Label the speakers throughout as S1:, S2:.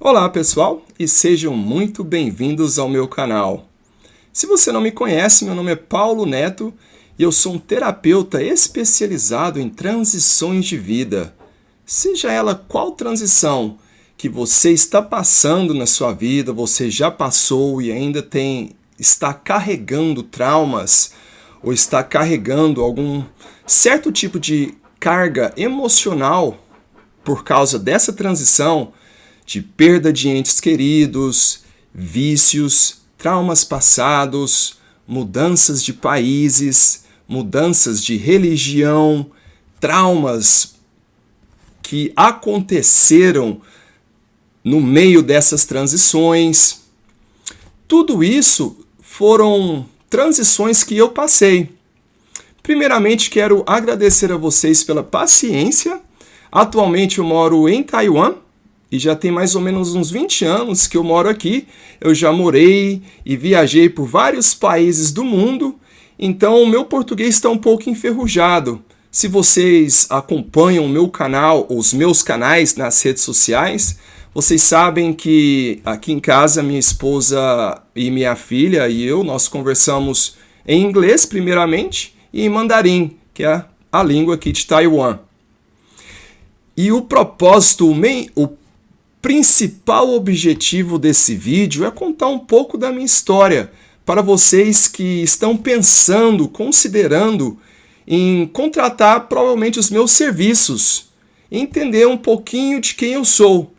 S1: Olá pessoal e sejam muito bem-vindos ao meu canal. Se você não me conhece, meu nome é Paulo Neto e eu sou um terapeuta especializado em transições de vida. Seja ela qual transição que você está passando na sua vida, você já passou e ainda está carregando traumas ou está carregando algum certo tipo de carga emocional por causa dessa transição, de perda de entes queridos, vícios, traumas passados, mudanças de países, mudanças de religião, traumas que aconteceram no meio dessas transições. Tudo isso foram transições que eu passei. Primeiramente, quero agradecer a vocês pela paciência. Atualmente eu moro em Taiwan e já tem mais ou menos uns 20 anos que eu moro aqui. Eu já morei e viajei por vários países do mundo, então o meu português está um pouco enferrujado. Se vocês acompanham o meu canal, os meus canais nas redes sociais, vocês sabem que aqui em casa minha esposa e minha filha e eu, nós conversamos em inglês primeiramente e em mandarim, que é a língua aqui de Taiwan. E o propósito, o principal objetivo desse vídeo é contar um pouco da minha história para vocês que estão pensando, considerando em contratar provavelmente os meus serviços, entender um pouquinho de quem eu sou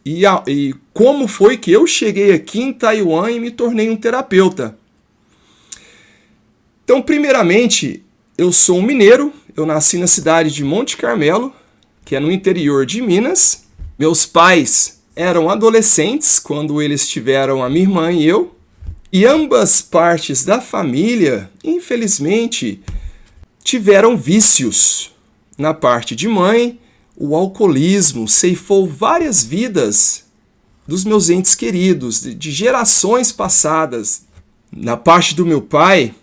S1: e como foi que eu cheguei aqui em Taiwan e me tornei um terapeuta. Então, primeiramente, eu sou um mineiro, eu nasci na cidade de Monte Carmelo, que é no interior de Minas. Meus pais eram adolescentes quando eles tiveram a minha irmã e eu, e ambas partes da família, infelizmente, tiveram vícios. Na parte de mãe, o alcoolismo ceifou várias vidas dos meus entes queridos, de gerações passadas. Na parte do meu pai,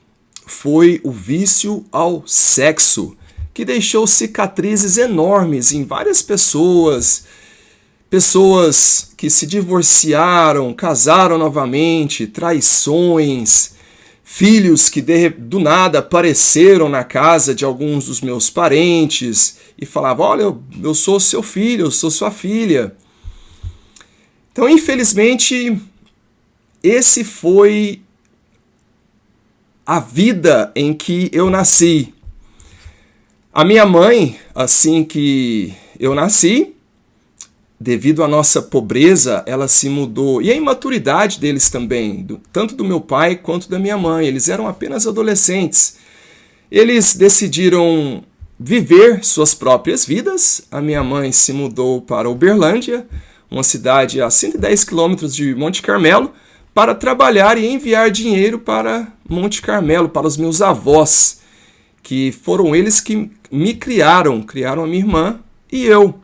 S1: foi o vício ao sexo, que deixou cicatrizes enormes em várias pessoas que se divorciaram, casaram novamente, traições, filhos que do nada apareceram na casa de alguns dos meus parentes e falavam: olha, eu sou seu filho, eu sou sua filha. Então, infelizmente, esse foi a vida em que eu nasci. A minha mãe, assim que eu nasci, devido à nossa pobreza, ela se mudou. E a imaturidade deles também, tanto do meu pai quanto da minha mãe. Eles eram apenas adolescentes. Eles decidiram viver suas próprias vidas. A minha mãe se mudou para Uberlândia, uma cidade a 110 quilômetros de Monte Carmelo, para trabalhar e enviar dinheiro para Monte Carmelo, para os meus avós, que foram eles que me criaram a minha irmã e eu.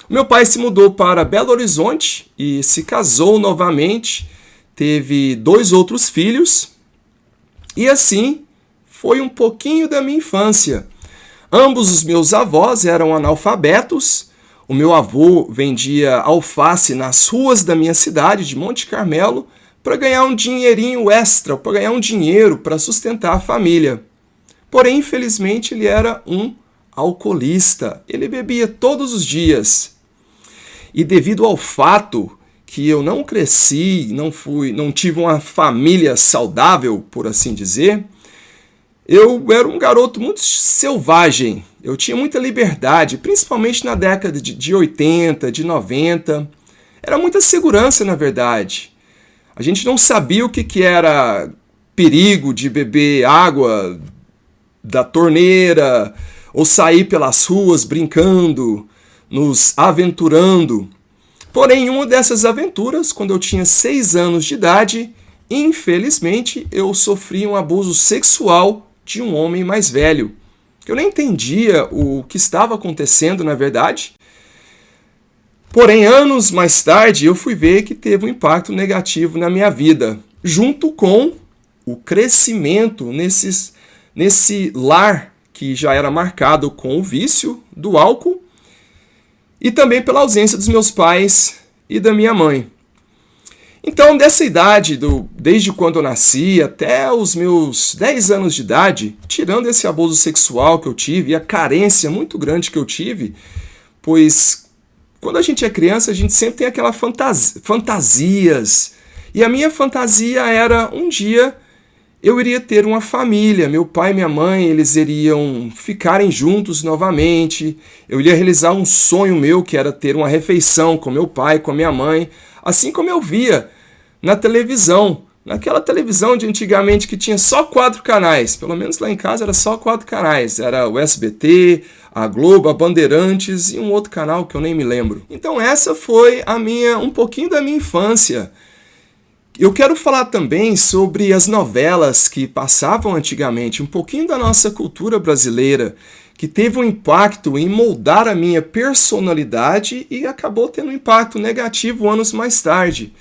S1: Meu pai se mudou para Belo Horizonte e se casou novamente, teve 2 outros filhos, e assim foi um pouquinho da minha infância. Ambos os meus avós eram analfabetos. O meu avô vendia alface nas ruas da minha cidade, de Monte Carmelo, para ganhar um dinheirinho extra, para ganhar um dinheiro para sustentar a família. Porém, infelizmente, ele era um alcoolista. Ele bebia todos os dias. E devido ao fato que eu não cresci, não tive uma família saudável, por assim dizer, eu era um garoto muito selvagem. Eu tinha muita liberdade, principalmente na década de 80, de 90. Era muita segurança, na verdade. A gente não sabia o que era perigo de beber água da torneira ou sair pelas ruas brincando, nos aventurando. Porém, em uma dessas aventuras, quando eu tinha 6 anos de idade, infelizmente eu sofri um abuso sexual de um homem mais velho. Eu nem entendia o que estava acontecendo, na verdade. Porém, anos mais tarde, eu fui ver que teve um impacto negativo na minha vida, junto com o crescimento nesse lar que já era marcado com o vício do álcool e também pela ausência dos meus pais, e da minha mãe. Então, dessa idade, desde quando eu nasci até os meus 10 anos de idade, tirando esse abuso sexual que eu tive e a carência muito grande que eu tive, pois quando a gente é criança, a gente sempre tem aquelas fantasias. E a minha fantasia era, um dia, eu iria ter uma família. Meu pai e minha mãe, eles iriam ficarem juntos novamente. Eu iria realizar um sonho meu, que era ter uma refeição com meu pai, com a minha mãe. Assim como eu via na televisão. Naquela televisão de antigamente que tinha só 4 canais. Pelo menos lá em casa era só 4 canais. Era o SBT, a Globo, a Bandeirantes e um outro canal que eu nem me lembro. Então essa foi um pouquinho da minha infância. Eu quero falar também sobre as novelas que passavam antigamente, um pouquinho da nossa cultura brasileira, que teve um impacto em moldar a minha personalidade e acabou tendo um impacto negativo anos mais tarde.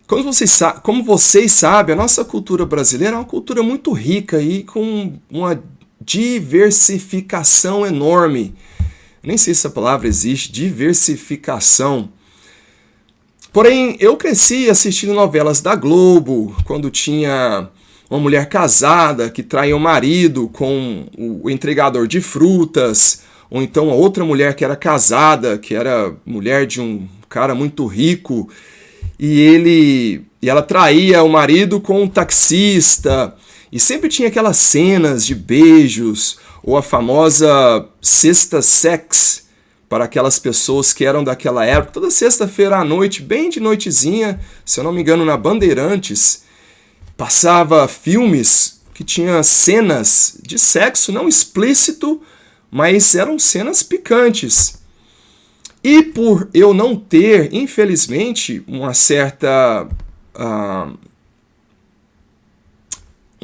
S1: Como vocês sabem, a nossa cultura brasileira é uma cultura muito rica e com uma diversificação enorme. Nem sei se essa palavra existe, diversificação. Porém, eu cresci assistindo novelas da Globo, quando tinha uma mulher casada que traía o marido com o entregador de frutas, ou então a outra mulher que era casada, que era mulher de um cara muito rico, e ela traía o marido com um taxista, e sempre tinha aquelas cenas de beijos, ou a famosa sexta sex, para aquelas pessoas que eram daquela época. Toda sexta-feira à noite, bem de noitezinha, se eu não me engano, na Bandeirantes, passava filmes que tinham cenas de sexo não explícito, mas eram cenas picantes. E por eu não ter, infelizmente, um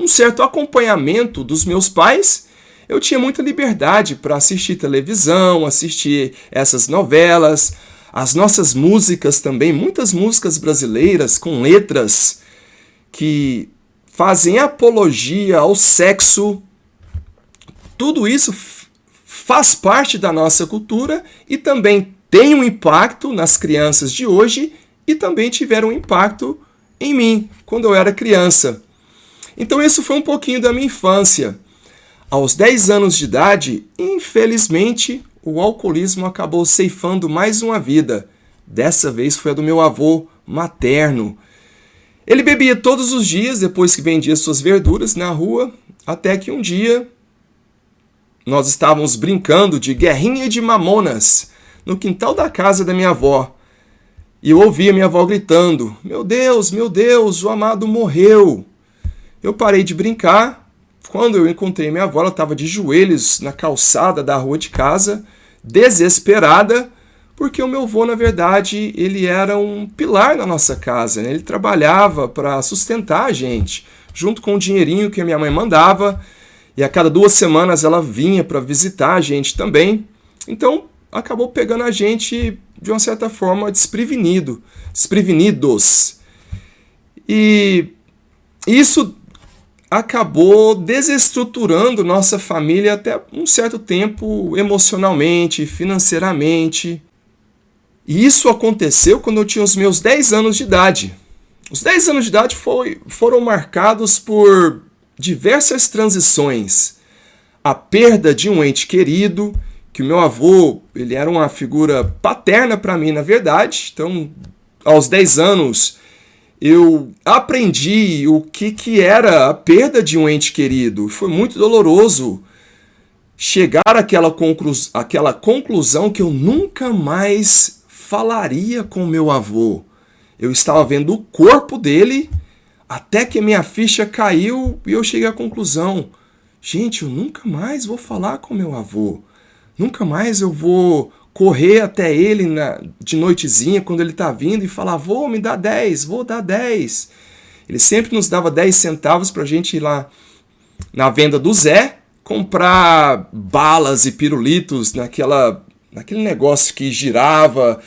S1: certo acompanhamento dos meus pais, eu tinha muita liberdade para assistir televisão, assistir essas novelas, as nossas músicas também, muitas músicas brasileiras com letras que fazem apologia ao sexo. Tudo isso faz parte da nossa cultura e também tem um impacto nas crianças de hoje e também tiveram um impacto em mim quando eu era criança. Então isso foi um pouquinho da minha infância. Aos 10 anos de idade, infelizmente, o alcoolismo acabou ceifando mais uma vida. Dessa vez foi a do meu avô materno. Ele bebia todos os dias depois que vendia suas verduras na rua, até que um dia nós estávamos brincando de guerrinha de mamonas no quintal da casa da minha avó. E eu ouvi a minha avó gritando: meu Deus, o amado morreu. Eu parei de brincar. Quando eu encontrei minha avó, ela estava de joelhos na calçada da rua de casa, desesperada, porque o meu avô, na verdade, ele era um pilar na nossa casa, né? Ele trabalhava para sustentar a gente, junto com o dinheirinho que a minha mãe mandava, e a cada 2 semanas ela vinha para visitar a gente também. Então, acabou pegando a gente, de uma certa forma, desprevenidos. E isso acabou desestruturando nossa família até um certo tempo, emocionalmente, financeiramente. E isso aconteceu quando eu tinha os meus 10 anos de idade. Os 10 anos de idade foram marcados por diversas transições. A perda de um ente querido, que o meu avô, ele era uma figura paterna para mim, na verdade. Então, aos 10 anos, eu aprendi o que era a perda de um ente querido. Foi muito doloroso chegar àquela conclusão que eu nunca mais falaria com meu avô. Eu estava vendo o corpo dele até que minha ficha caiu e eu cheguei à conclusão: gente, eu nunca mais vou falar com meu avô. Nunca mais eu vou correr até ele de noitezinha, quando ele está vindo, e falar: vô, me dá 10, vou dar 10. Ele sempre nos dava 10 centavos para a gente ir lá na venda do Zé, comprar balas e pirulitos naquele negócio que girava,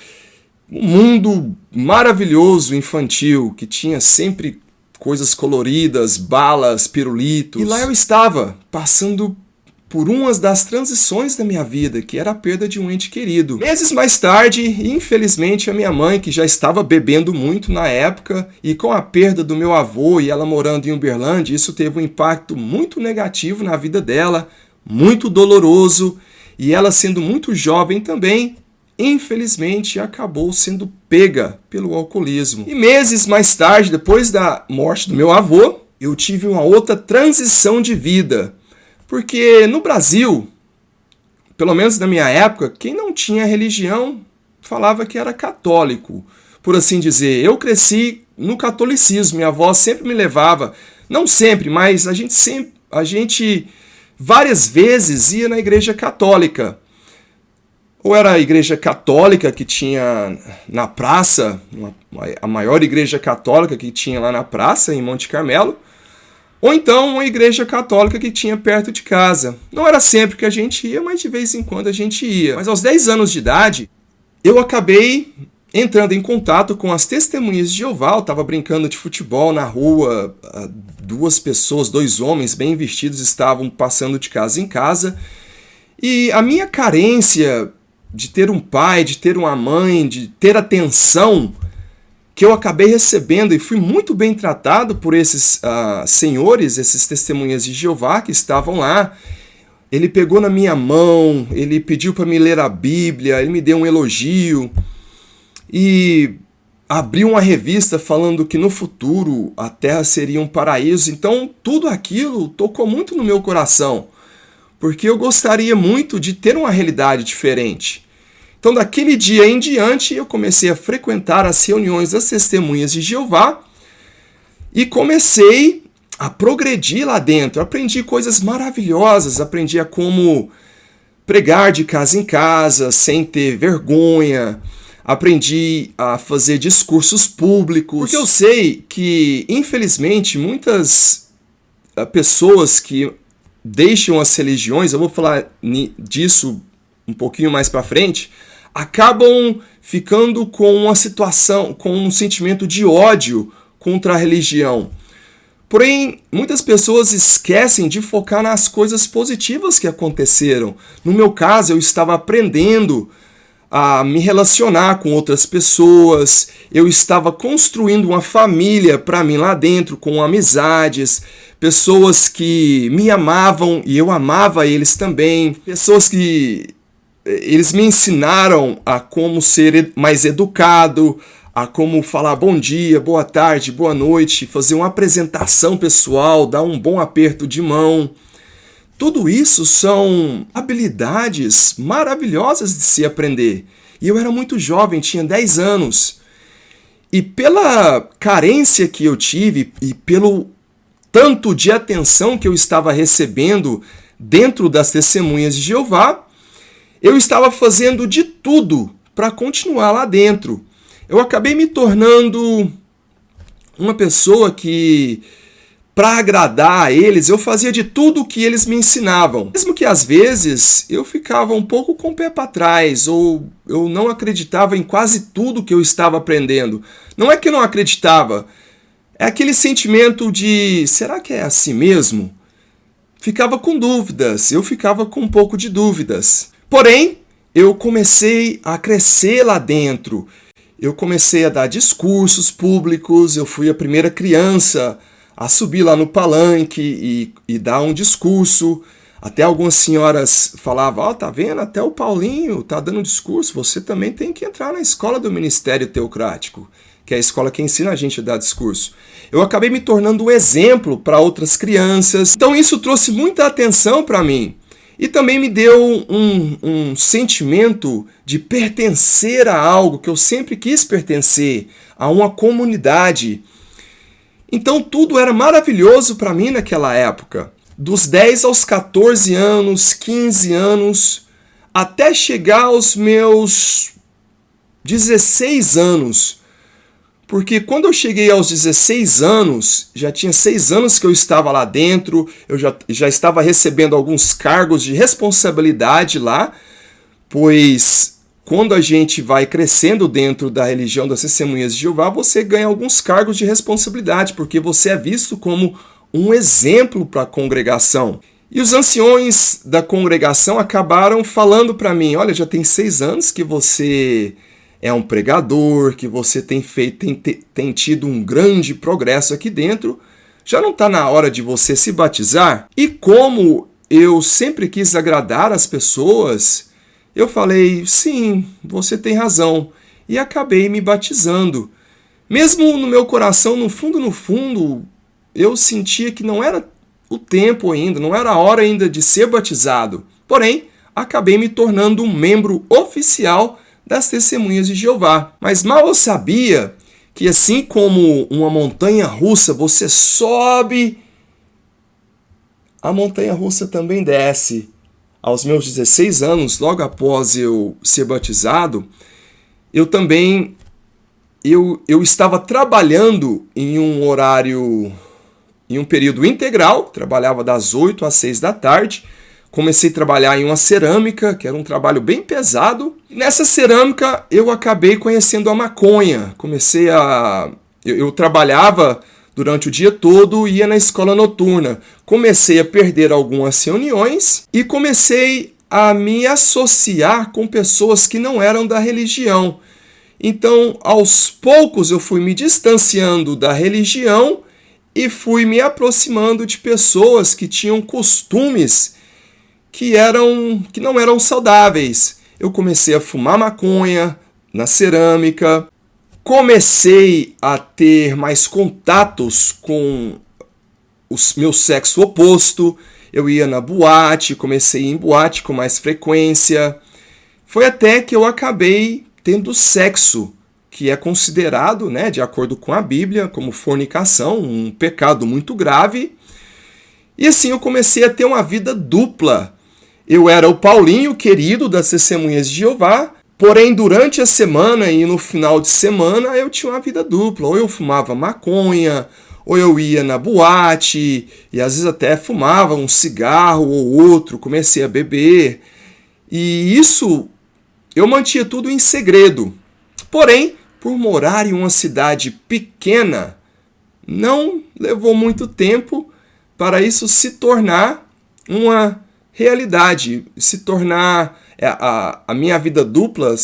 S1: um mundo maravilhoso infantil, que tinha sempre coisas coloridas, balas, pirulitos. E lá eu estava, passando por uma das transições da minha vida, que era a perda de um ente querido. Meses mais tarde, infelizmente, a minha mãe, que já estava bebendo muito na época, e com a perda do meu avô e ela morando em Uberlândia, isso teve um impacto muito negativo na vida dela, muito doloroso, e ela sendo muito jovem também, infelizmente acabou sendo pega pelo alcoolismo. E meses mais tarde, depois da morte do meu avô, eu tive uma outra transição de vida. Porque no Brasil, pelo menos na minha época, quem não tinha religião falava que era católico, por assim dizer. Eu cresci no catolicismo, minha avó sempre me levava, não sempre, mas a gente várias vezes ia na igreja católica. Ou era a igreja católica que tinha na praça, a maior igreja católica que tinha lá na praça, em Monte Carmelo, ou então uma igreja católica que tinha perto de casa. Não era sempre que a gente ia, mas de vez em quando a gente ia. Mas aos 10 anos de idade, eu acabei entrando em contato com as Testemunhas de Jeová. Eu estava brincando de futebol na rua, dois homens bem vestidos estavam passando de casa em casa. E a minha carência de ter um pai, de ter uma mãe, de ter atenção, que eu acabei recebendo e fui muito bem tratado por esses senhores, esses Testemunhas de Jeová que estavam lá. Ele pegou na minha mão, ele pediu para me ler a Bíblia, ele me deu um elogio e abriu uma revista falando que no futuro a Terra seria um paraíso. Então tudo aquilo tocou muito no meu coração, porque eu gostaria muito de ter uma realidade diferente. Então, daquele dia em diante, eu comecei a frequentar as reuniões das Testemunhas de Jeová e comecei a progredir lá dentro. Aprendi coisas maravilhosas, aprendi a como pregar de casa em casa, sem ter vergonha, aprendi a fazer discursos públicos, porque eu sei que, infelizmente, muitas pessoas que deixam as religiões, eu vou falar disso um pouquinho mais para frente, acabam ficando com uma situação, com um sentimento de ódio contra a religião. Porém, muitas pessoas esquecem de focar nas coisas positivas que aconteceram. No meu caso, eu estava aprendendo a me relacionar com outras pessoas, eu estava construindo uma família para mim lá dentro, com amizades, pessoas que me amavam e eu amava eles também, pessoas que eles me ensinaram a como ser mais educado, a como falar bom dia, boa tarde, boa noite, fazer uma apresentação pessoal, dar um bom aperto de mão. Tudo isso são habilidades maravilhosas de se aprender. E eu era muito jovem, tinha 10 anos. E pela carência que eu tive e pelo tanto de atenção que eu estava recebendo dentro das Testemunhas de Jeová, eu estava fazendo de tudo para continuar lá dentro. Eu acabei me tornando uma pessoa que, para agradar a eles, eu fazia de tudo o que eles me ensinavam. Mesmo que às vezes eu ficava um pouco com o pé para trás, ou eu não acreditava em quase tudo que eu estava aprendendo. Não é que eu não acreditava, é aquele sentimento de, será que é assim mesmo? Ficava com dúvidas, eu ficava com um pouco de dúvidas. Porém, eu comecei a crescer lá dentro. Eu comecei a dar discursos públicos, eu fui a primeira criança a subir lá no palanque e dar um discurso. Até algumas senhoras falavam, ó, tá vendo? Até o Paulinho tá dando discurso, você também tem que entrar na escola do Ministério Teocrático, que é a escola que ensina a gente a dar discurso. Eu acabei me tornando um exemplo para outras crianças. Então isso trouxe muita atenção para mim. E também me deu um sentimento de pertencer a algo que eu sempre quis pertencer, a uma comunidade. Então tudo era maravilhoso para mim naquela época. Dos 10 aos 14 anos, 15 anos, até chegar aos meus 16 anos. Porque quando eu cheguei aos 16 anos, já tinha 6 anos que eu estava lá dentro, eu já estava recebendo alguns cargos de responsabilidade lá, pois quando a gente vai crescendo dentro da religião das Testemunhas de Jeová, você ganha alguns cargos de responsabilidade, porque você é visto como um exemplo para a congregação. E os anciões da congregação acabaram falando para mim, olha, já tem 6 anos que você é um pregador, que você tem tido um grande progresso aqui dentro, já não está na hora de você se batizar? E como eu sempre quis agradar as pessoas, eu falei, sim, você tem razão, e acabei me batizando. Mesmo no meu coração, no fundo, eu sentia que não era o tempo ainda, não era a hora ainda de ser batizado. Porém, acabei me tornando um membro oficial das Testemunhas de Jeová. Mas mal eu sabia que assim como uma montanha russa, você sobe, a montanha russa também desce. Aos meus 16 anos, logo após eu ser batizado, eu estava trabalhando em um horário, em um período integral, trabalhava das 8 às 6 da tarde, comecei a trabalhar em uma cerâmica, que era um trabalho bem pesado. Nessa cerâmica eu acabei conhecendo a maconha, eu trabalhava durante o dia todo e ia na escola noturna. Comecei a perder algumas reuniões e comecei a me associar com pessoas que não eram da religião. Então, aos poucos, eu fui me distanciando da religião e fui me aproximando de pessoas que tinham costumes que não eram saudáveis. Eu comecei a fumar maconha na cerâmica, comecei a ter mais contatos com o meu sexo oposto, eu ia na boate, comecei a ir em boate com mais frequência. Foi até que eu acabei tendo sexo, que é considerado, de acordo com a Bíblia, como fornicação, um pecado muito grave. E assim eu comecei a ter uma vida dupla. Eu era o Paulinho querido das Testemunhas de Jeová, porém durante a semana e no final de semana eu tinha uma vida dupla. Ou eu fumava maconha, ou eu ia na boate, e às vezes até fumava um cigarro ou outro, comecei a beber. E isso eu mantinha tudo em segredo. Porém, por morar em uma cidade pequena, não levou muito tempo para isso se tornar uma realidade, se tornar a minha vida dupla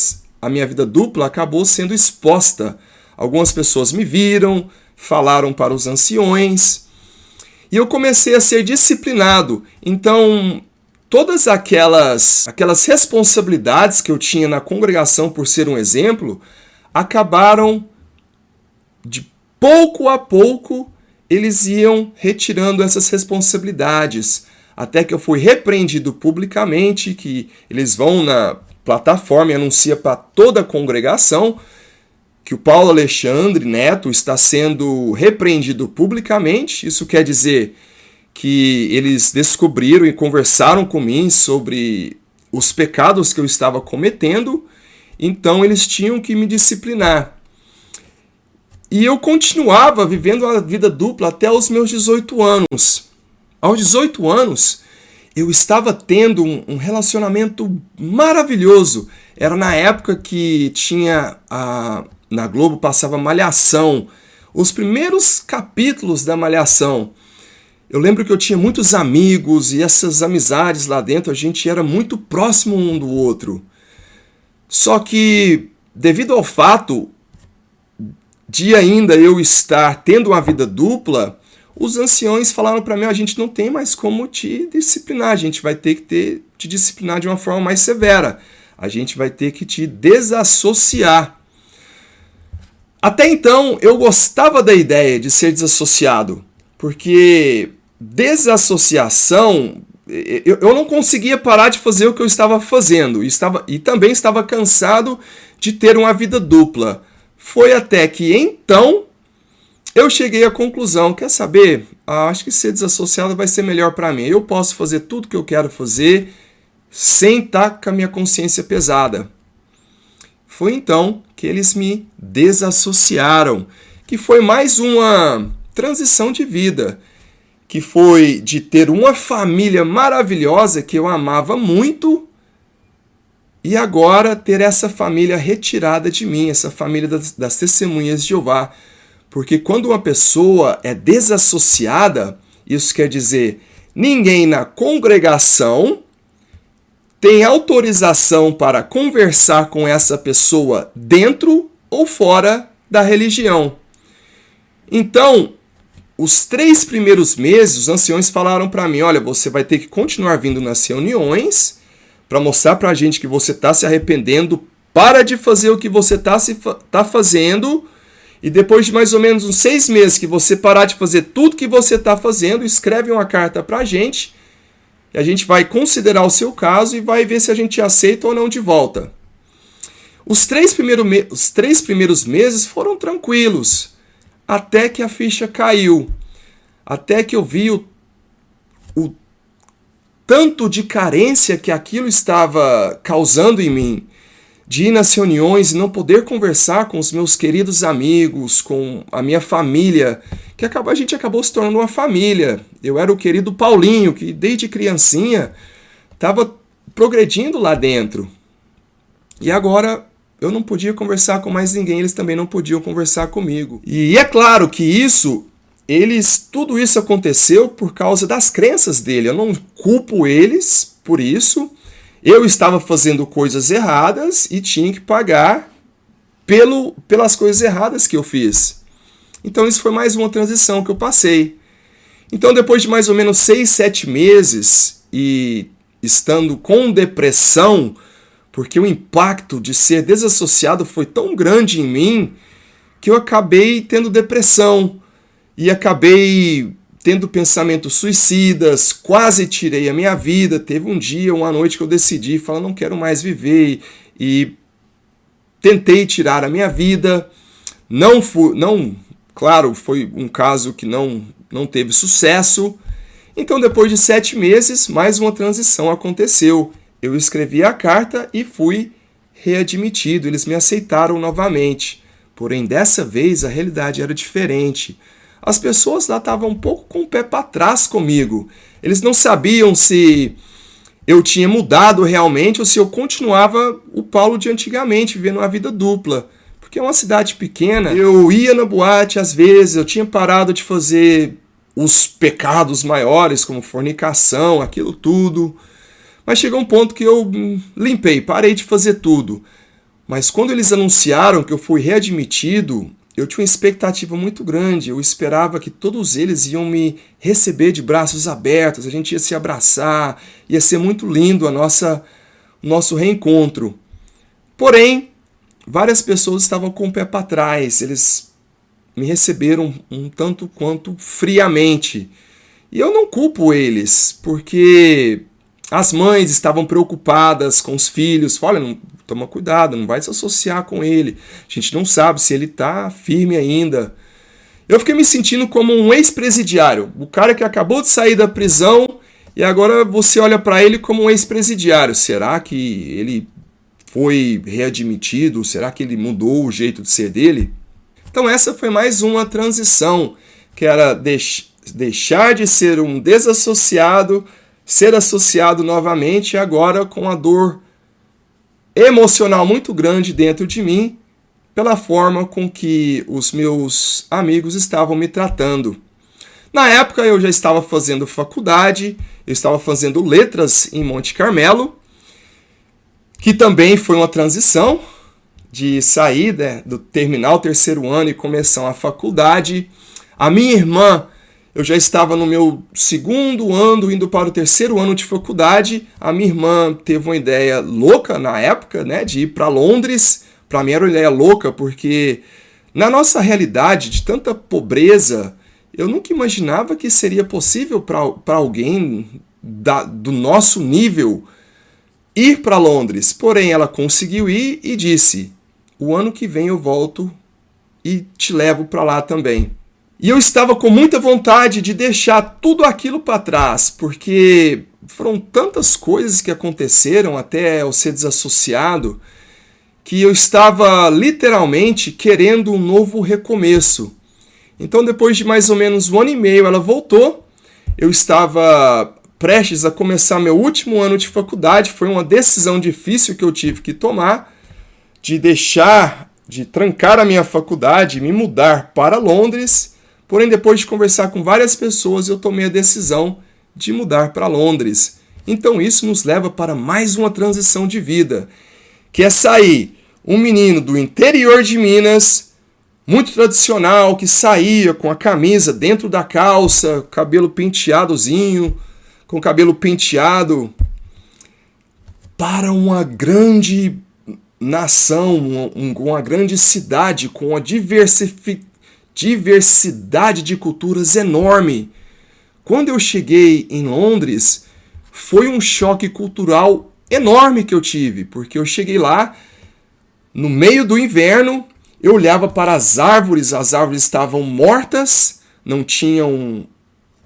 S1: acabou sendo exposta. Algumas pessoas me viram, falaram para os anciões, e eu comecei a ser disciplinado. Então, todas aquelas responsabilidades que eu tinha na congregação por ser um exemplo, acabaram de pouco a pouco, eles iam retirando essas responsabilidades, até que eu fui repreendido publicamente, que eles vão na plataforma e anunciam para toda a congregação que o Paulo Alexandre Neto está sendo repreendido publicamente. Isso quer dizer que eles descobriram e conversaram comigo sobre os pecados que eu estava cometendo, então eles tinham que me disciplinar. E eu continuava vivendo uma vida dupla até os meus 18 anos. Aos 18 anos, eu estava tendo um relacionamento maravilhoso. Era na época que na Globo passava Malhação, os primeiros capítulos da Malhação. Eu lembro que eu tinha muitos amigos e essas amizades lá dentro, a gente era muito próximo um do outro. Só que, devido ao fato de ainda eu estar tendo uma vida dupla, os anciões falaram para mim, a gente não tem mais como te disciplinar, a gente vai ter que te disciplinar de uma forma mais severa, a gente vai ter que te desassociar. Até então, eu gostava da ideia de ser desassociado, porque desassociação, eu não conseguia parar de fazer o que eu estava fazendo, e também estava cansado de ter uma vida dupla. Foi até que então eu cheguei à conclusão, quer saber? Acho que ser desassociado vai ser melhor para mim. Eu posso fazer tudo que eu quero fazer sem estar com a minha consciência pesada. Foi então que eles me desassociaram, que foi mais uma transição de vida, que foi de ter uma família maravilhosa que eu amava muito e agora ter essa família retirada de mim, essa família das Testemunhas de Jeová. Porque quando uma pessoa é desassociada, isso quer dizer, ninguém na congregação tem autorização para conversar com essa pessoa dentro ou fora da religião. Então, os 3 primeiros meses, os anciões falaram para mim, olha, você vai ter que continuar vindo nas reuniões para mostrar para a gente que você está se arrependendo, para de fazer o que você está fazendo, e depois de mais ou menos uns 6 meses que você parar de fazer tudo que você está fazendo, escreve uma carta para a gente, e a gente vai considerar o seu caso e vai ver se a gente aceita ou não de volta. Os 3 primeiros meses foram tranquilos, até que a ficha caiu, até que eu vi o tanto de carência que aquilo estava causando em mim, de ir nas reuniões e não poder conversar com os meus queridos amigos, com a minha família, que a gente acabou se tornando uma família. Eu era o querido Paulinho, que desde criancinha estava progredindo lá dentro. E agora eu não podia conversar com mais ninguém, eles também não podiam conversar comigo. E é claro que tudo isso aconteceu por causa das crenças dele. Eu não culpo eles por isso. Eu estava fazendo coisas erradas e tinha que pagar pelas coisas erradas que eu fiz. Então isso foi mais uma transição que eu passei. Então depois de mais ou menos 6, 7 meses e estando com depressão, porque o impacto de ser desassociado foi tão grande em mim que eu acabei tendo depressão e acabei tendo pensamentos suicidas, quase tirei a minha vida. Teve um dia, uma noite que eu decidi, falar, não quero mais viver, e tentei tirar a minha vida. Claro, foi um caso que não teve sucesso. Então, depois de 7 meses, mais uma transição aconteceu. Eu escrevi a carta e fui readmitido. Eles me aceitaram novamente. Porém, dessa vez, a realidade era diferente. As pessoas lá estavam um pouco com o pé para trás comigo. Eles não sabiam se eu tinha mudado realmente ou se eu continuava o Paulo de antigamente, vivendo uma vida dupla. Porque é uma cidade pequena, eu ia na boate às vezes, eu tinha parado de fazer os pecados maiores, como fornicação, aquilo tudo. Mas chegou um ponto que eu limpei, parei de fazer tudo. Mas quando eles anunciaram que eu fui readmitido, eu tinha uma expectativa muito grande. Eu esperava que todos eles iam me receber de braços abertos, a gente ia se abraçar, ia ser muito lindo o nosso reencontro. Porém, várias pessoas estavam com o pé para trás, eles me receberam um tanto quanto friamente. E eu não culpo eles, porque as mães estavam preocupadas com os filhos. Olha, toma cuidado, não vai se associar com ele. A gente não sabe se ele está firme ainda. Eu fiquei me sentindo como um ex-presidiário. O cara que acabou de sair da prisão e agora você olha para ele como um ex-presidiário. Será que ele foi readmitido? Será que ele mudou o jeito de ser dele? Então essa foi mais uma transição, que era deixar de ser um desassociado, ser associado novamente, agora com a dor emocional muito grande dentro de mim, pela forma com que os meus amigos estavam me tratando. Na época eu já estava fazendo faculdade, eu estava fazendo letras em Monte Carmelo, que também foi uma transição de sair do terminar o 3º ano e começar a faculdade. A minha irmã, eu já estava no meu 2º ano, indo para o 3º ano de faculdade. A minha irmã teve uma ideia louca na época, né, de ir para Londres. Para mim era uma ideia louca, porque na nossa realidade de tanta pobreza, eu nunca imaginava que seria possível para alguém do nosso nível ir para Londres. Porém, ela conseguiu ir e disse, o ano que vem eu volto e te levo para lá também. E eu estava com muita vontade de deixar tudo aquilo para trás, porque foram tantas coisas que aconteceram até eu ser desassociado, que eu estava literalmente querendo um novo recomeço. Então, depois de mais ou menos 1 ano e meio, ela voltou. Eu estava prestes a começar meu último ano de faculdade. Foi uma decisão difícil que eu tive que tomar, de trancar a minha faculdade e me mudar para Londres. Porém, depois de conversar com várias pessoas, eu tomei a decisão de mudar para Londres. Então isso nos leva para mais uma transição de vida, que é sair um menino do interior de Minas, muito tradicional, que saía com a camisa dentro da calça, cabelo penteadozinho, com cabelo penteado, para uma grande nação, uma grande cidade com uma diversidade de culturas enorme. Quando eu cheguei em Londres, foi um choque cultural enorme que eu tive, porque eu cheguei lá no meio do inverno, eu olhava para as árvores estavam mortas, não tinham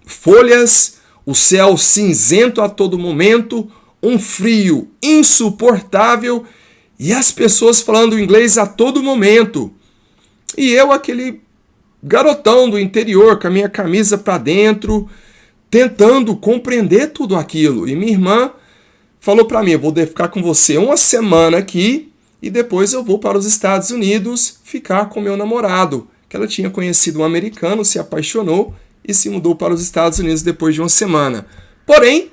S1: folhas, o céu cinzento a todo momento, um frio insuportável e as pessoas falando inglês a todo momento. E eu, aquele garotão do interior, com a minha camisa para dentro, tentando compreender tudo aquilo. E minha irmã falou para mim, eu vou ficar com você uma semana aqui e depois eu vou para os Estados Unidos ficar com meu namorado, que ela tinha conhecido um americano, se apaixonou e se mudou para os Estados Unidos depois de uma semana. Porém,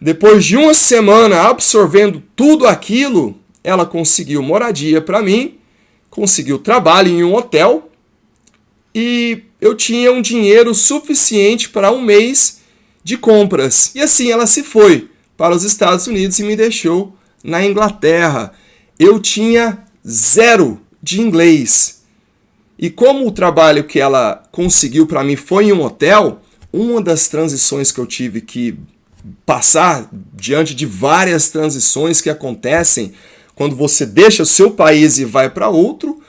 S1: depois de uma semana absorvendo tudo aquilo, ela conseguiu moradia para mim, conseguiu trabalho em um hotel e eu tinha um dinheiro suficiente para um mês de compras. E assim ela se foi para os Estados Unidos e me deixou na Inglaterra. Eu tinha 0 de inglês. E como o trabalho que ela conseguiu para mim foi em um hotel, uma das transições que eu tive que passar diante de várias transições que acontecem quando você deixa o seu país e vai para outro,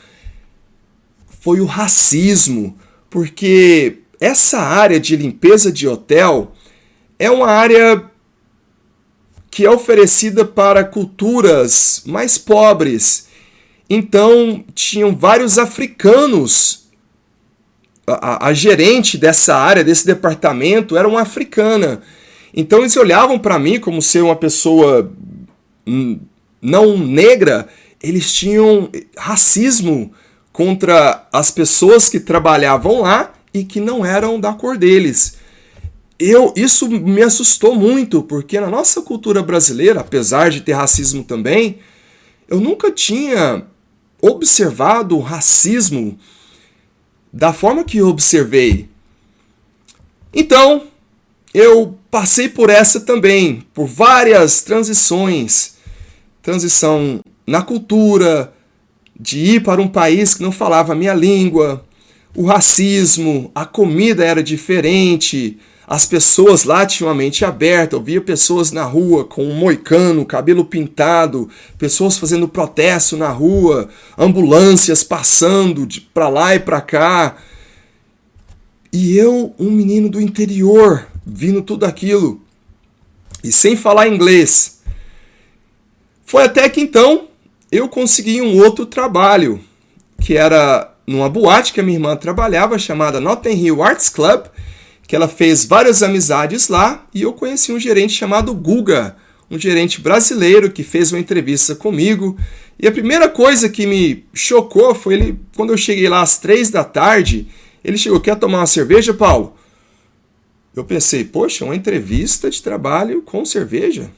S1: foi o racismo. Porque essa área de limpeza de hotel é uma área que é oferecida para culturas mais pobres. Então, tinham vários africanos. A gerente dessa área, desse departamento, era uma africana. Então, eles olhavam para mim como ser uma pessoa não negra. Eles tinham racismo contra as pessoas que trabalhavam lá e que não eram da cor deles. Isso me assustou muito, porque na nossa cultura brasileira, apesar de ter racismo também, eu nunca tinha observado o racismo da forma que eu observei. Então, eu passei por essa também, por várias transições. Transição na cultura, de ir para um país que não falava a minha língua, o racismo, a comida era diferente, as pessoas lá tinham a mente aberta, eu via pessoas na rua com um moicano, cabelo pintado, pessoas fazendo protesto na rua, ambulâncias passando para lá e para cá. E eu, um menino do interior, vindo tudo aquilo, e sem falar inglês. Foi até que então eu consegui um outro trabalho, que era numa boate que a minha irmã trabalhava, chamada Notting Hill Arts Club, que ela fez várias amizades lá, e eu conheci um gerente chamado Guga, um gerente brasileiro que fez uma entrevista comigo. E a primeira coisa que me chocou foi ele, quando eu cheguei lá às 3 da tarde, ele chegou, quer tomar uma cerveja, Paulo? Eu pensei, poxa, uma entrevista de trabalho com cerveja?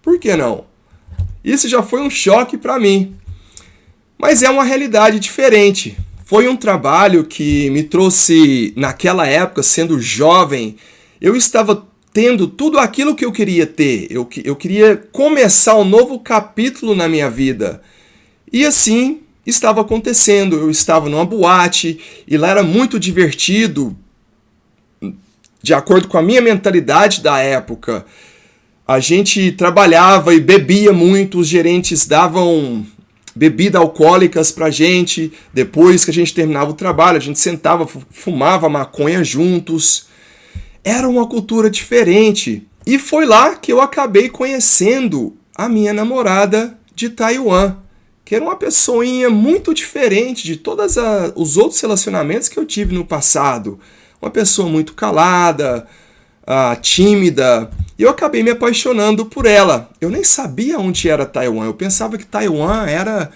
S1: Por que não? Isso já foi um choque para mim. Mas é uma realidade diferente. Foi um trabalho que me trouxe, naquela época, sendo jovem, eu estava tendo tudo aquilo que eu queria ter. Eu queria começar um novo capítulo na minha vida. E assim estava acontecendo. Eu estava numa boate e lá era muito divertido, de acordo com a minha mentalidade da época. A gente trabalhava e bebia muito, os gerentes davam bebida alcoólicas pra gente. Depois que a gente terminava o trabalho, a gente sentava, fumava maconha juntos. Era uma cultura diferente. E foi lá que eu acabei conhecendo a minha namorada de Taiwan, que era uma pessoinha muito diferente de todos os outros relacionamentos que eu tive no passado. Uma pessoa muito calada, tímida, e eu acabei me apaixonando por ela. Eu nem sabia onde era Taiwan, eu pensava que Taiwan era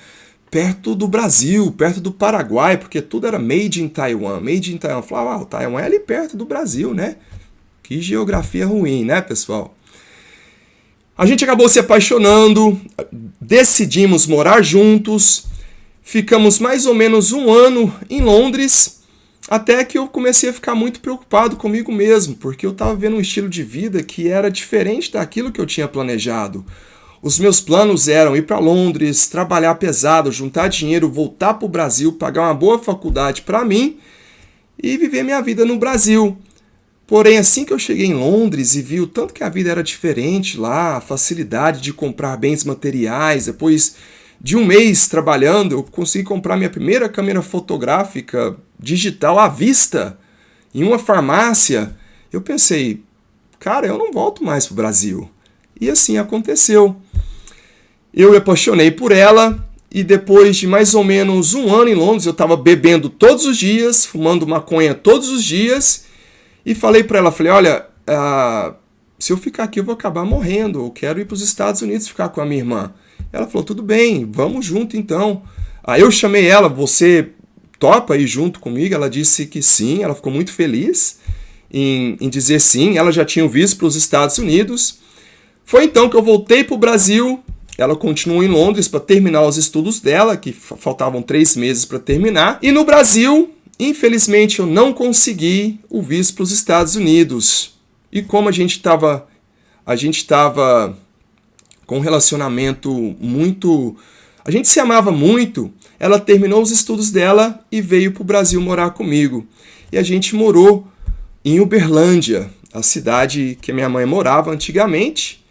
S1: perto do Brasil, perto do Paraguai, porque tudo era made in Taiwan, made in Taiwan. Eu falava, o Taiwan é ali perto do Brasil, né? Que geografia ruim, né, pessoal? A gente acabou se apaixonando, decidimos morar juntos, ficamos mais ou menos 1 ano em Londres, até que eu comecei a ficar muito preocupado comigo mesmo, porque eu estava vendo um estilo de vida que era diferente daquilo que eu tinha planejado. Os meus planos eram ir para Londres, trabalhar pesado, juntar dinheiro, voltar para o Brasil, pagar uma boa faculdade para mim e viver minha vida no Brasil. Porém, assim que eu cheguei em Londres e vi o tanto que a vida era diferente lá, a facilidade de comprar bens materiais, depois de 1 mês trabalhando, eu consegui comprar minha primeira câmera fotográfica digital à vista em uma farmácia. Eu pensei, cara, eu não volto mais para o Brasil. E assim aconteceu. Eu me apaixonei por ela e depois de mais ou menos 1 ano em Londres, eu estava bebendo todos os dias, fumando maconha todos os dias e falei para ela, olha, se eu ficar aqui eu vou acabar morrendo, eu quero ir para os Estados Unidos ficar com a minha irmã. Ela falou, tudo bem, vamos junto então. Aí eu chamei ela, você topa ir junto comigo? Ela disse que sim, ela ficou muito feliz em dizer sim, ela já tinha visto para os Estados Unidos. Foi então que eu voltei para o Brasil, ela continuou em Londres para terminar os estudos dela, que faltavam 3 meses para terminar. E no Brasil, infelizmente, eu não consegui o visto para os Estados Unidos. E como a gente estava com um relacionamento muito... A gente se amava muito, ela terminou os estudos dela e veio para o Brasil morar comigo. E a gente morou em Uberlândia, a cidade que a minha mãe morava antigamente,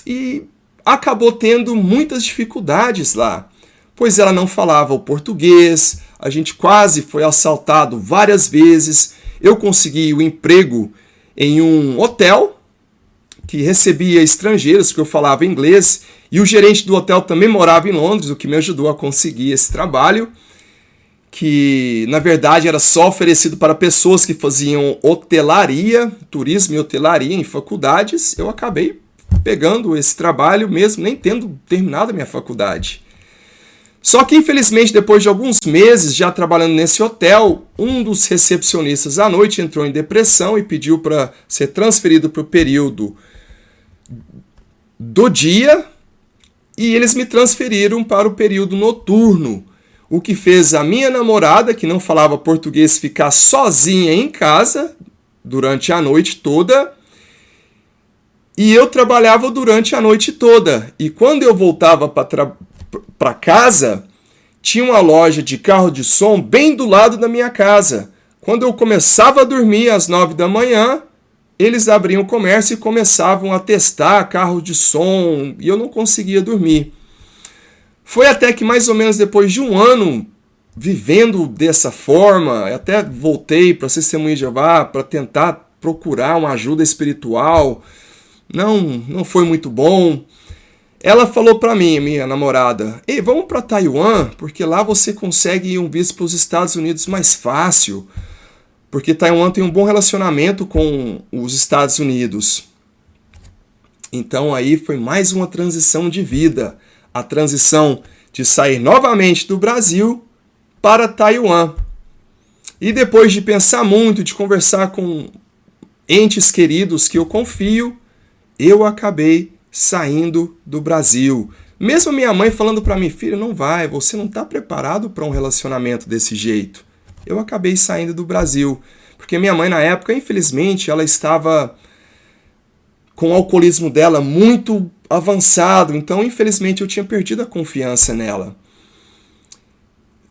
S1: e acabou tendo muitas dificuldades lá, pois ela não falava o português, a gente quase foi assaltado várias vezes. Eu consegui o emprego em um hotel que recebia estrangeiros, porque eu falava inglês, e o gerente do hotel também morava em Londres, o que me ajudou a conseguir esse trabalho, que na verdade era só oferecido para pessoas que faziam hotelaria, turismo e hotelaria em faculdades. Eu acabei pegando esse trabalho mesmo, nem tendo terminado a minha faculdade. Só que, infelizmente, depois de alguns meses já trabalhando nesse hotel, um dos recepcionistas à noite entrou em depressão e pediu para ser transferido para o período do dia, e eles me transferiram para o período noturno, o que fez a minha namorada, que não falava português, ficar sozinha em casa durante a noite toda, e eu trabalhava durante a noite toda. E quando eu voltava para casa, tinha uma loja de carro de som bem do lado da minha casa. Quando eu começava a dormir às 9 da manhã, eles abriam o comércio e começavam a testar carro de som, e eu não conseguia dormir. Foi até que mais ou menos depois de 1 ano vivendo dessa forma, até voltei para a Testemunha de Jeová para tentar procurar uma ajuda espiritual. Não foi muito bom. Ela falou para mim, minha namorada, ei, vamos para Taiwan, porque lá você consegue um visto para os Estados Unidos mais fácil, porque Taiwan tem um bom relacionamento com os Estados Unidos. Então aí foi mais uma transição de vida, a transição de sair novamente do Brasil para Taiwan. E depois de pensar muito, de conversar com entes queridos que eu confio, eu acabei saindo do Brasil. Mesmo minha mãe falando para mim, filho, não vai, você não está preparado para um relacionamento desse jeito. Eu acabei saindo do Brasil, porque minha mãe na época, infelizmente, ela estava com o alcoolismo dela muito avançado, então infelizmente eu tinha perdido a confiança nela.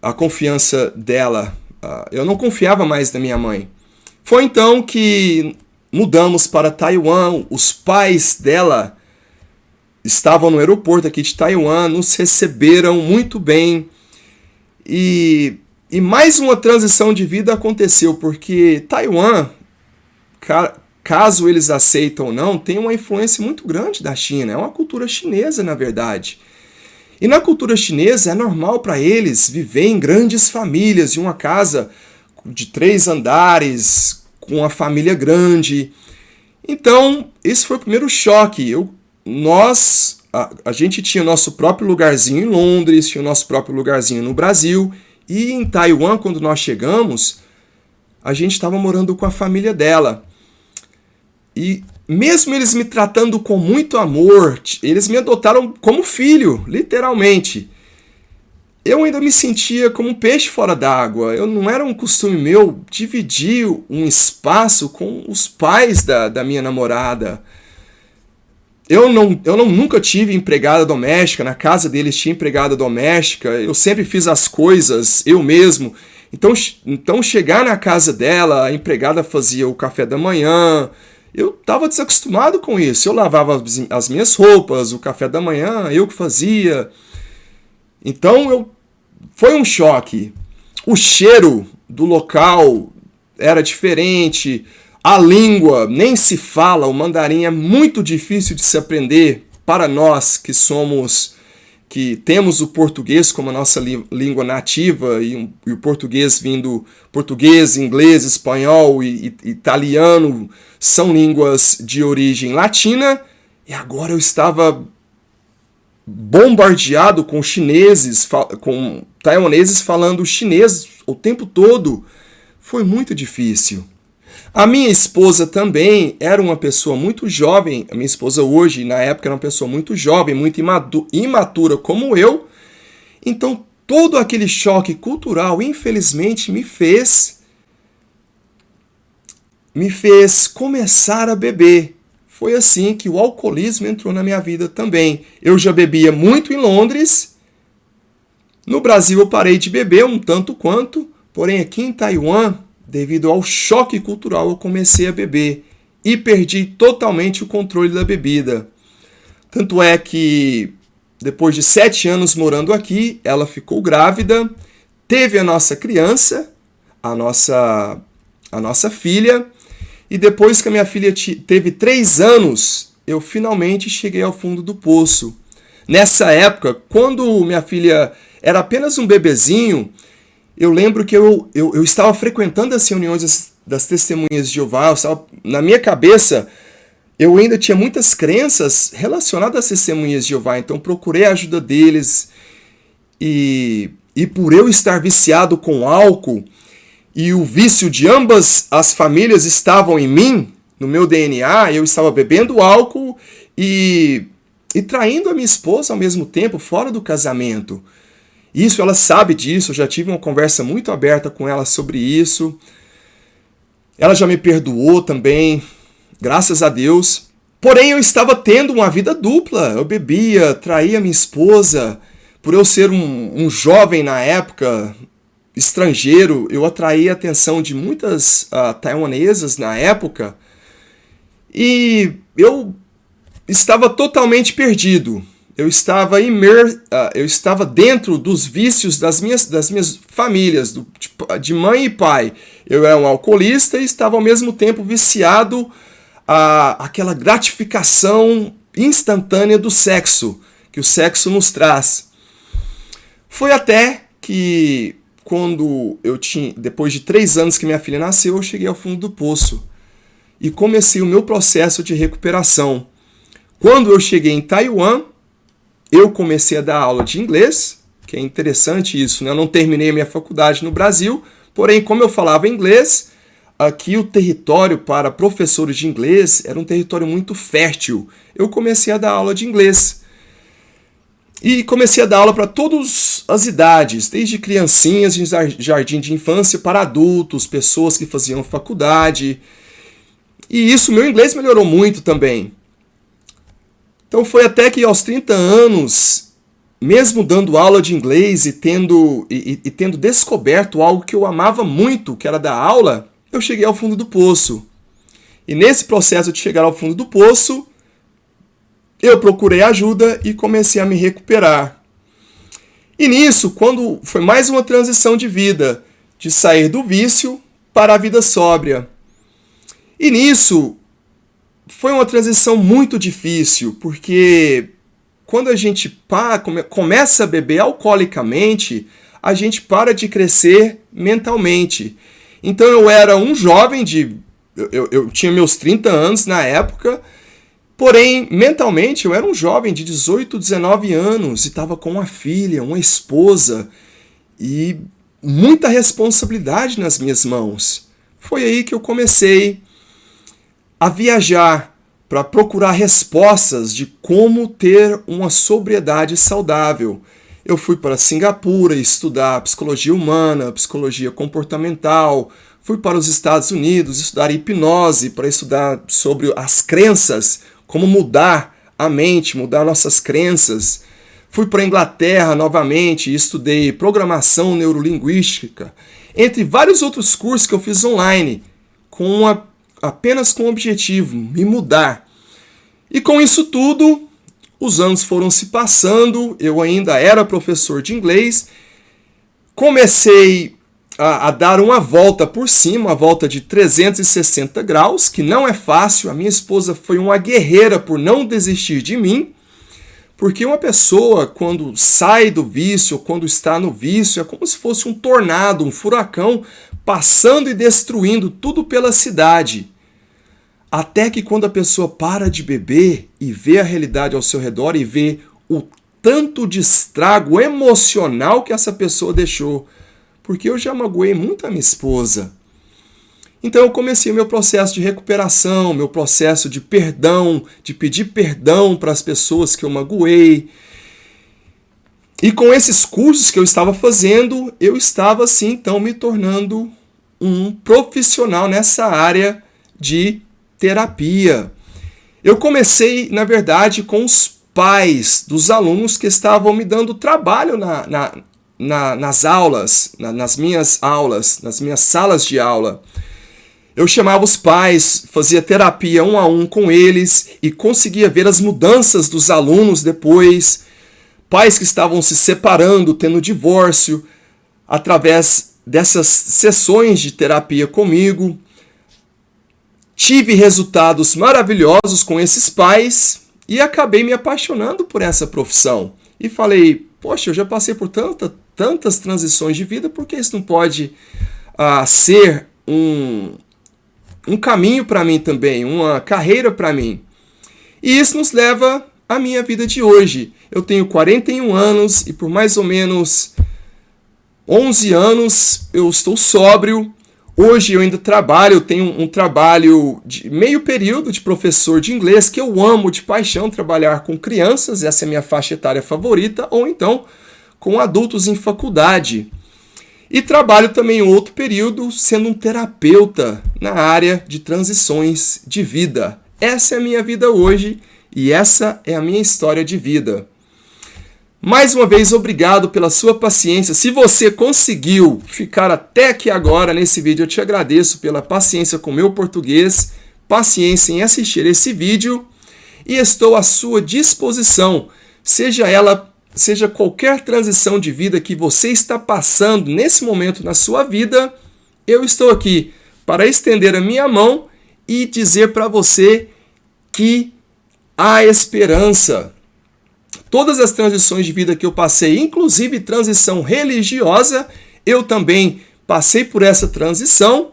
S1: A confiança dela, eu não confiava mais na minha mãe. Foi então que mudamos para Taiwan, os pais dela estavam no aeroporto aqui de Taiwan, nos receberam muito bem, e mais uma transição de vida aconteceu, porque Taiwan, caso eles aceitam ou não, tem uma influência muito grande da China, é uma cultura chinesa na verdade. E na cultura chinesa é normal para eles viver em grandes famílias, em uma casa de 3 andares, com uma família grande. Então, esse foi o primeiro choque. A gente tinha o nosso próprio lugarzinho em Londres, tinha o nosso próprio lugarzinho no Brasil, e em Taiwan, quando nós chegamos, a gente estava morando com a família dela. E mesmo eles me tratando com muito amor, eles me adotaram como filho, literalmente. Eu ainda me sentia como um peixe fora d'água. Eu não era um costume meu dividir um espaço com os pais da minha namorada. Eu nunca tive empregada doméstica, na casa deles tinha empregada doméstica, eu sempre fiz as coisas eu mesmo. Então chegar na casa dela, a empregada fazia o café da manhã, eu estava desacostumado com isso. Eu lavava as minhas roupas, o café da manhã, eu que fazia. Então foi um choque. O cheiro do local era diferente. A língua nem se fala, o mandarim é muito difícil de se aprender para nós que temos o português como a nossa língua nativa e o português inglês, espanhol e italiano são línguas de origem latina, e agora eu estava bombardeado com chineses, com taiwaneses falando chinês o tempo todo. Foi muito difícil. A minha esposa também era uma pessoa muito jovem. A minha esposa hoje, na época, era uma pessoa muito jovem, muito imatura como eu. Então, todo aquele choque cultural, infelizmente, me fez começar a beber. Foi assim que o alcoolismo entrou na minha vida também. Eu já bebia muito em Londres. No Brasil eu parei de beber um tanto quanto, porém aqui em Taiwan, devido ao choque cultural, eu comecei a beber e perdi totalmente o controle da bebida. Tanto é que, depois de 7 anos morando aqui, ela ficou grávida, teve a nossa criança, a nossa filha, e depois que a minha filha teve 3 anos, eu finalmente cheguei ao fundo do poço. Nessa época, quando minha filha era apenas um bebezinho, eu lembro que eu estava frequentando as reuniões das Testemunhas de Jeová. Na minha cabeça, eu ainda tinha muitas crenças relacionadas às Testemunhas de Jeová, então procurei a ajuda deles. E por eu estar viciado com álcool, e o vício de ambas as famílias estavam em mim, no meu DNA, eu estava bebendo álcool e traindo a minha esposa ao mesmo tempo, fora do casamento. Isso, ela sabe disso, eu já tive uma conversa muito aberta com ela sobre isso. Ela já me perdoou também, graças a Deus. Porém, eu estava tendo uma vida dupla. Eu bebia, traía minha esposa. Por eu ser um jovem na época, estrangeiro, eu atraía a atenção de muitas taiwanesas na época. E eu estava totalmente perdido. Eu estava dentro dos vícios das minhas famílias, de mãe e pai. Eu era um alcoolista e estava ao mesmo tempo viciado àquela gratificação instantânea do sexo, que o sexo nos traz. Foi até que, depois de 3 anos que minha filha nasceu, eu cheguei ao fundo do poço e comecei o meu processo de recuperação. Quando eu cheguei em Taiwan, eu comecei a dar aula de inglês, que é interessante isso, né? Eu não terminei a minha faculdade no Brasil, porém, como eu falava inglês, aqui o território para professores de inglês era um território muito fértil. Eu comecei a dar aula de inglês. E comecei a dar aula para todas as idades, desde criancinhas em jardim de infância para adultos, pessoas que faziam faculdade. E isso, meu inglês melhorou muito também. Então foi até que aos 30 anos, mesmo dando aula de inglês e tendo descoberto algo que eu amava muito, que era dar aula, eu cheguei ao fundo do poço. E nesse processo de chegar ao fundo do poço, eu procurei ajuda e comecei a me recuperar. E nisso, quando foi mais uma transição de vida, de sair do vício para a vida sóbria. E nisso, foi uma transição muito difícil, porque quando a gente começa a beber alcoolicamente, a gente para de crescer mentalmente. Então eu era um jovem eu tinha meus 30 anos na época, porém mentalmente eu era um jovem de 18, 19 anos e estava com uma filha, uma esposa e muita responsabilidade nas minhas mãos. Foi aí que eu comecei a viajar para procurar respostas de como ter uma sobriedade saudável. Eu fui para Singapura estudar psicologia humana, psicologia comportamental, fui para os Estados Unidos estudar hipnose, para estudar sobre as crenças, como mudar a mente, mudar nossas crenças. Fui para a Inglaterra novamente e estudei programação neurolinguística, entre vários outros cursos que eu fiz online, apenas com o objetivo, me mudar. E com isso tudo, os anos foram se passando, eu ainda era professor de inglês, comecei a dar uma volta por cima, uma volta de 360 graus, que não é fácil. A minha esposa foi uma guerreira por não desistir de mim, porque uma pessoa, quando sai do vício, ou quando está no vício, é como se fosse um tornado, um furacão, passando e destruindo tudo pela cidade. Até que quando a pessoa para de beber e vê a realidade ao seu redor e vê o tanto de estrago emocional que essa pessoa deixou. Porque eu já magoei muito a minha esposa. Então eu comecei o meu processo de recuperação, meu processo de perdão, de pedir perdão para as pessoas que eu magoei. E com esses cursos que eu estava fazendo, eu estava assim, então, me tornando um profissional nessa área de terapia. Eu comecei, na verdade, com os pais dos alunos que estavam me dando trabalho nas aulas, nas minhas aulas, nas minhas salas de aula. Eu chamava os pais, fazia terapia 1 a 1 com eles e conseguia ver as mudanças dos alunos depois. Pais que estavam se separando, tendo divórcio, através dessas sessões de terapia comigo. Tive resultados maravilhosos com esses pais e acabei me apaixonando por essa profissão. E falei, poxa, eu já passei por tantas transições de vida, por que isso não pode ser um caminho para mim também, uma carreira para mim? E isso nos leva à minha vida de hoje. Eu tenho 41 anos e por mais ou menos 11 anos eu estou sóbrio. Hoje eu ainda trabalho, eu tenho um trabalho de meio período de professor de inglês, que eu amo de paixão trabalhar com crianças, essa é a minha faixa etária favorita, ou então com adultos em faculdade. E trabalho também em outro período sendo um terapeuta na área de transições de vida. Essa é a minha vida hoje e essa é a minha história de vida. Mais uma vez, obrigado pela sua paciência. Se você conseguiu ficar até aqui agora nesse vídeo, eu te agradeço pela paciência com o meu português, paciência em assistir esse vídeo e estou à sua disposição, seja qualquer transição de vida que você está passando nesse momento na sua vida, eu estou aqui para estender a minha mão e dizer para você que há esperança. Todas as transições de vida que eu passei, inclusive transição religiosa, eu também passei por essa transição.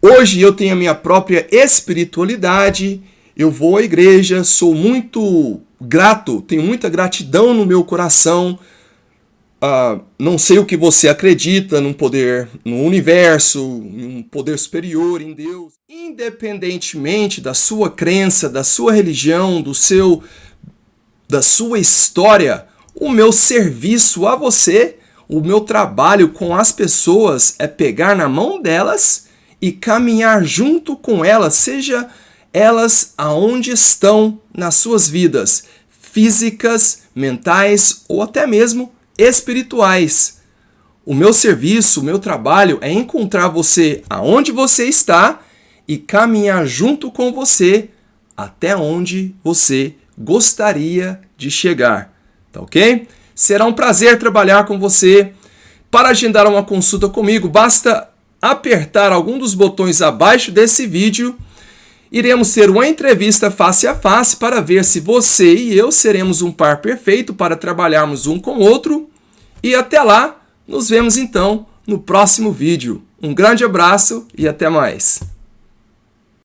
S1: Hoje eu tenho a minha própria espiritualidade, eu vou à igreja, sou muito grato, tenho muita gratidão no meu coração. Não sei o que você acredita num poder, no universo, em um poder superior, em Deus. Independentemente da sua crença, da sua religião, da sua história, o meu serviço a você, o meu trabalho com as pessoas é pegar na mão delas e caminhar junto com elas, seja elas aonde estão nas suas vidas, físicas, mentais ou até mesmo espirituais. O meu serviço, o meu trabalho é encontrar você aonde você está e caminhar junto com você até onde você gostaria de chegar, tá ok? Será um prazer trabalhar com você. Para agendar uma consulta comigo, basta apertar algum dos botões abaixo desse vídeo. Iremos ter uma entrevista face a face para ver se você e eu seremos um par perfeito para trabalharmos um com o outro. E até lá, nos vemos então no próximo vídeo. Um grande abraço e até mais!